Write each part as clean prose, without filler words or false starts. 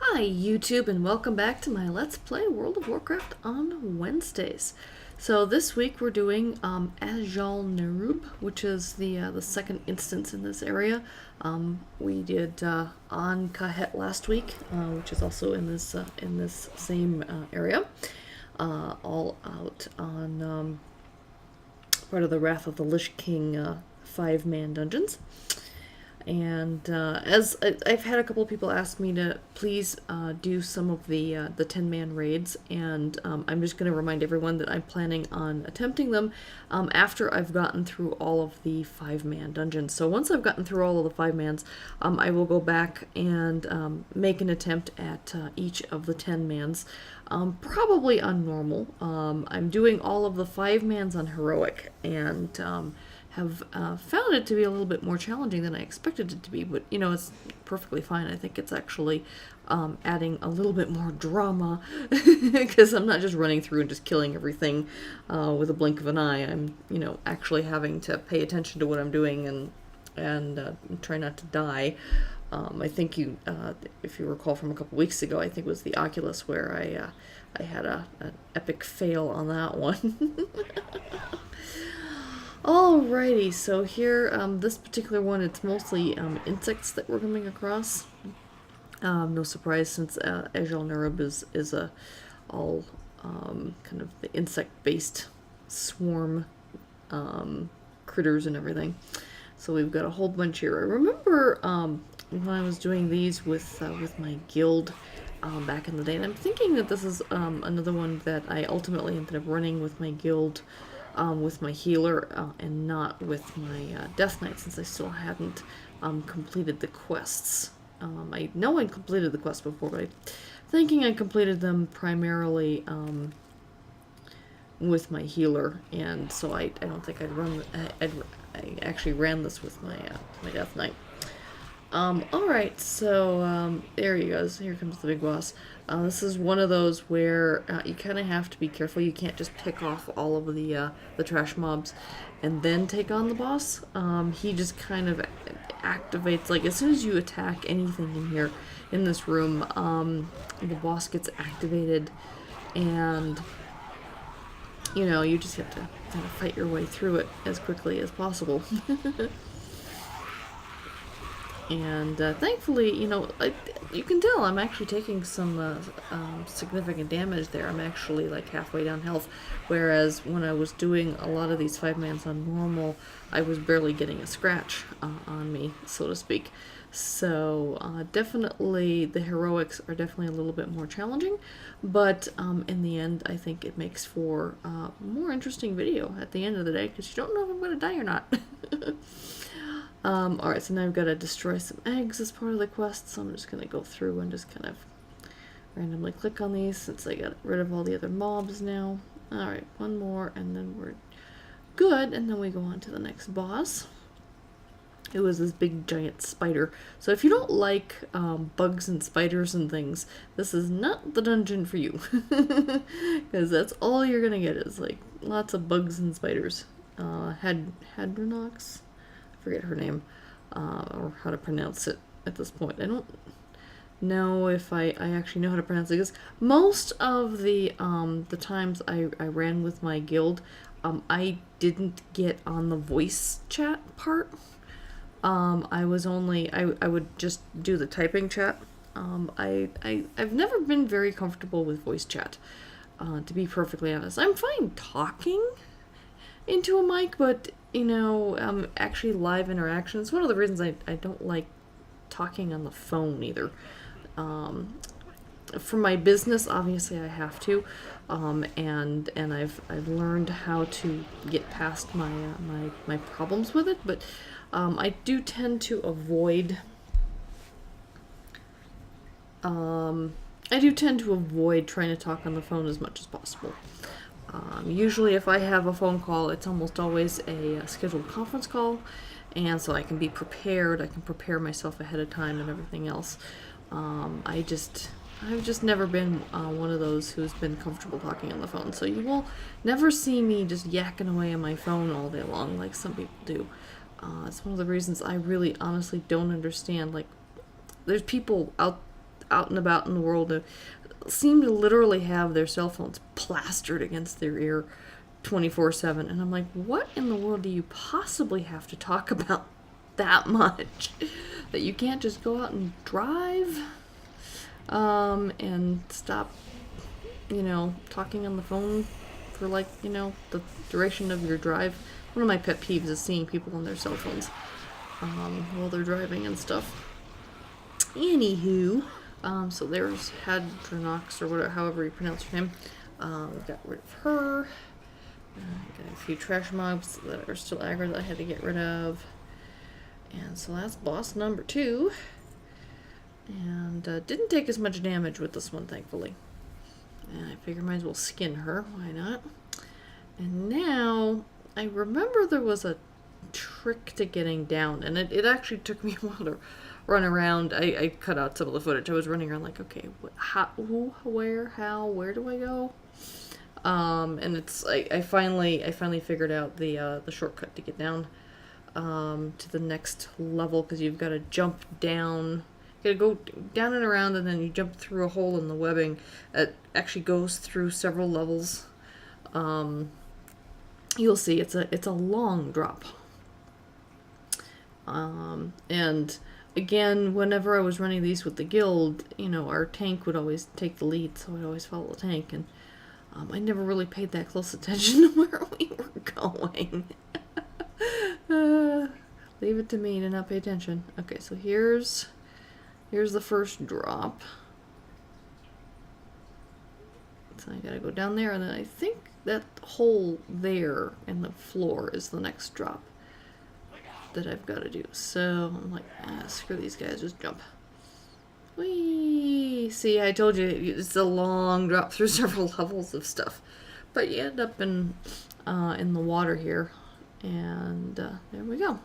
Hi YouTube and welcome back to my Let's Play World of Warcraft on Wednesdays. So this week we're doing Azjol-Nerub, which is the second instance in this area. We did on Kahet last week, which is also in this same area, all out on part of the Wrath of the Lich King 5-man dungeons. And as I've had a couple of people ask me to please do some of the 10-man raids, and I'm just going to remind everyone that I'm planning on attempting them after I've gotten through all of the 5-man dungeons. So once I've gotten through all of the 5-mans, I will go back and make an attempt at each of the 10-mans, probably on normal. I'm doing all of the 5-mans on heroic, and have found it to be a little bit more challenging than I expected it to be, but you know, it's perfectly fine. I think it's actually adding a little bit more drama because I'm not just running through and just killing everything with a blink of an eye. I'm, you know, actually having to pay attention to what I'm doing and try not to die. I think if you recall from a couple weeks ago, I think it was the Oculus where I had an epic fail on that one. Alrighty, so here, this particular one, it's mostly insects that we're coming across. No surprise, since Azjol-Nerub is a all kind of the insect-based swarm critters and everything. So we've got a whole bunch here. I remember when I was doing these with my guild back in the day, and I'm thinking that this is another one that I ultimately ended up running with my guild. With my healer and not with my Death Knight, since I still hadn't completed the quests. I know I completed the quests before, but I'm thinking I completed them primarily with my healer, and so I don't think I'd run. I actually ran this with my my Death Knight. Alright, so there he goes. Here comes the big boss. This is one of those where you kind of have to be careful. You can't just pick off all of the trash mobs and then take on the boss. He just kind of activates, like as soon as you attack anything in here, in this room, the boss gets activated, and you know, you just have to kind of fight your way through it as quickly as possible. And thankfully, you know, you can tell I'm actually taking some significant damage there. I'm actually like halfway down health, whereas when I was doing a lot of these 5-mans on normal, I was barely getting a scratch on me, so to speak. So definitely the heroics are definitely a little bit more challenging, but in the end, I think it makes for a more interesting video at the end of the day, because you don't know if I'm going to die or not. Alright, so now I've got to destroy some eggs as part of the quest, so I'm just going to go through and just kind of randomly click on these since I got rid of all the other mobs now. Alright, one more and then we're good, and then we go on to the next boss. It was this big giant spider. So if you don't like bugs and spiders and things, this is not the dungeon for you. Because that's all you're going to get is like lots of bugs and spiders. Hadronox? Forget her name, or how to pronounce it at this point. I don't know if I actually know how to pronounce it, because most of the times I ran with my guild, I didn't get on the voice chat part. I would just do the typing chat. I've never been very comfortable with voice chat, to be perfectly honest. I'm fine talking into a mic, but you know, actually live interaction is one of the reasons I don't like talking on the phone either. For my business, obviously I have to, and I've learned how to get past my problems with it, but I do tend to avoid trying to talk on the phone as much as possible. Usually if I have a phone call, it's almost always a scheduled conference call, and so I can be prepared. I can prepare myself ahead of time and everything else. I've just never been one of those who's been comfortable talking on the phone, so you will never see me just yakking away on my phone all day long like some people do. It's one of the reasons I really honestly don't understand. Like, there's people out out and about in the world seem to literally have their cell phones plastered against their ear 24/7. And I'm like, what in the world do you possibly have to talk about that much? That you can't just go out and drive and stop, talking on the phone for like, the duration of your drive. One of my pet peeves is seeing people on their cell phones while they're driving and stuff. Anywho, so there's Hadronox, or whatever, however you pronounce her name. We got rid of her. Got a few trash mobs that are still aggro that I had to get rid of. And so that's boss number 2. And didn't take as much damage with this one, thankfully. And I figure might as well skin her. Why not? And now, I remember there was a trick to getting down. And it actually took me a while to run around. I cut out some of the footage. I was running around like, okay, where do I go? And it's I finally figured out the shortcut to get down to the next level, because you've got to jump down. You gotta go down and around, and then you jump through a hole in the webbing. It actually goes through several levels. You'll see it's a long drop. And again, whenever I was running these with the guild, our tank would always take the lead, so I'd always follow the tank, and I never really paid that close attention to where we were going. Leave it to me to not pay attention. Okay, so here's the first drop. So I gotta go down there, and then I think that hole there in the floor is the next drop that I've got to do. So I'm like, screw these guys, just jump. Whee! See, I told you it's a long drop through several levels of stuff, but you end up in the water here, and there we go.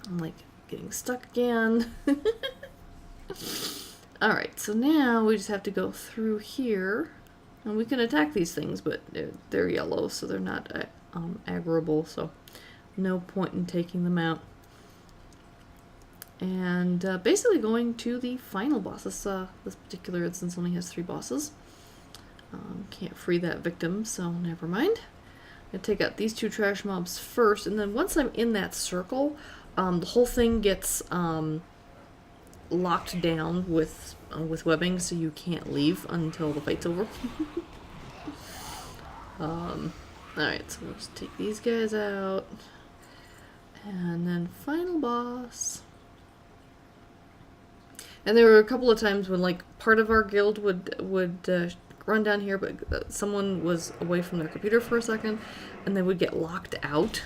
I'm like getting stuck again. Alright, so now we just have to go through here, and we can attack these things, but they're yellow, so they're not aggroable, so no point in taking them out. And basically going to the final boss. This particular instance only has 3 bosses. Can't free that victim, so never mind. I'm going to take out these 2 trash mobs first, and then once I'm in that circle, the whole thing gets locked down with webbing, so you can't leave until the fight's over. Alright, so we'll just take these guys out. And then final boss. And there were a couple of times when, like, part of our guild would run down here, but someone was away from their computer for a second, and they would get locked out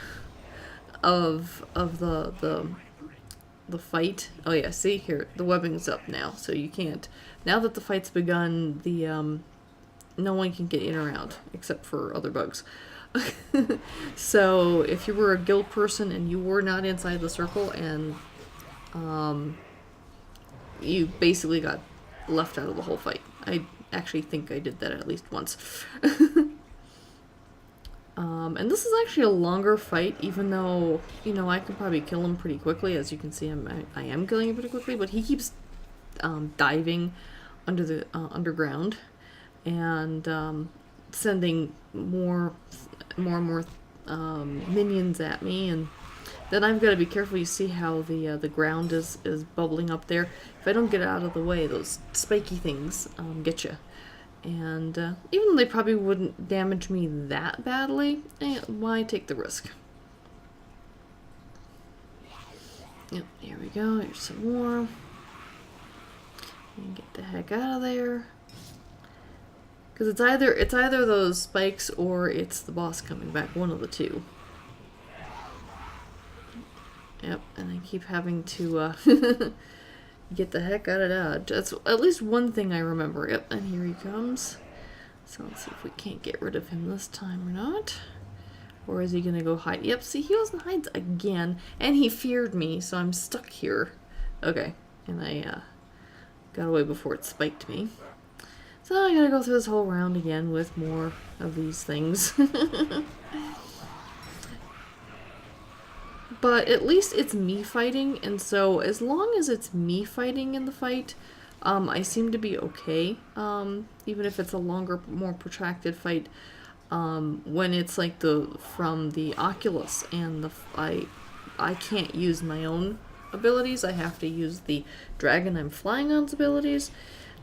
of the fight. Oh yeah, see here, the webbing's up now, so you can't. Now that the fight's begun, no one can get in or out except for other bugs. So if you were a guild person and you were not inside the circle, and you basically got left out of the whole fight. I actually think I did that at least once. And this is actually a longer fight, even though, I can probably kill him pretty quickly. As you can see, I am killing him pretty quickly, but he keeps diving under the underground and sending more minions at me, and then I've got to be careful. You see how the ground is bubbling up there. If I don't get out of the way, those spiky things get you. And even though they probably wouldn't damage me that badly, why take the risk? Yep, here we go. Here's some more. And get the heck out of there. Because it's either those spikes or it's the boss coming back. One of the two. Yep, and I keep having to get the heck out of Dodge. That's at least one thing I remember. Yep, and here he comes. So let's see if we can't get rid of him this time or not. Or is he going to go hide? Yep, see, he goes and hides again. And he feared me, so I'm stuck here. Okay, and I got away before it spiked me. So I gotta go through this whole round again with more of these things. but at least it's me fighting, and so as long as it's me fighting in the fight, I seem to be okay. Even if it's a longer, more protracted fight, when it's like from the Oculus and I can't use my own abilities. I have to use the dragon I'm flying on's abilities.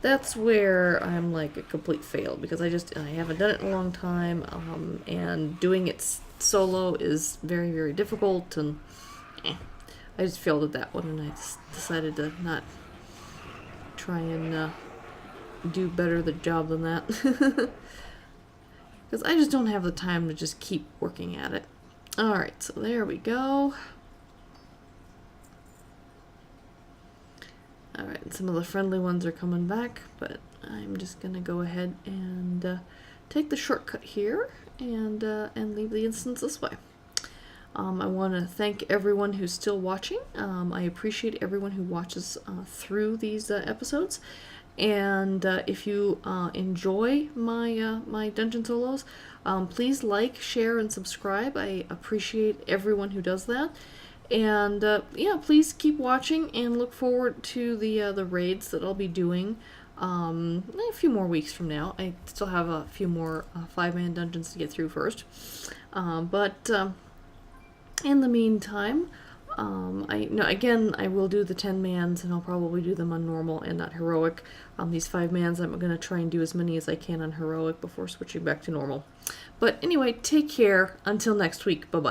That's where I'm like a complete fail, because I haven't done it in a long time, and doing it solo is very, very difficult, and I just failed at that one, and I just decided to not try and do better the job than that, because I just don't have the time to just keep working at it. Alright, so there we go. Alright, some of the friendly ones are coming back, but I'm just going to go ahead and take the shortcut here and leave the instance this way. I want to thank everyone who's still watching. I appreciate everyone who watches through these episodes. And if you enjoy my dungeon solos, please like, share, and subscribe. I appreciate everyone who does that. And yeah, please keep watching and look forward to the raids that I'll be doing a few more weeks from now. I still have a few more 5-man dungeons to get through first. But in the meantime, I will do the 10-mans, and I'll probably do them on normal and not heroic. These 5-mans, I'm going to try and do as many as I can on heroic before switching back to normal. But anyway, take care. Until next week. Bye-bye.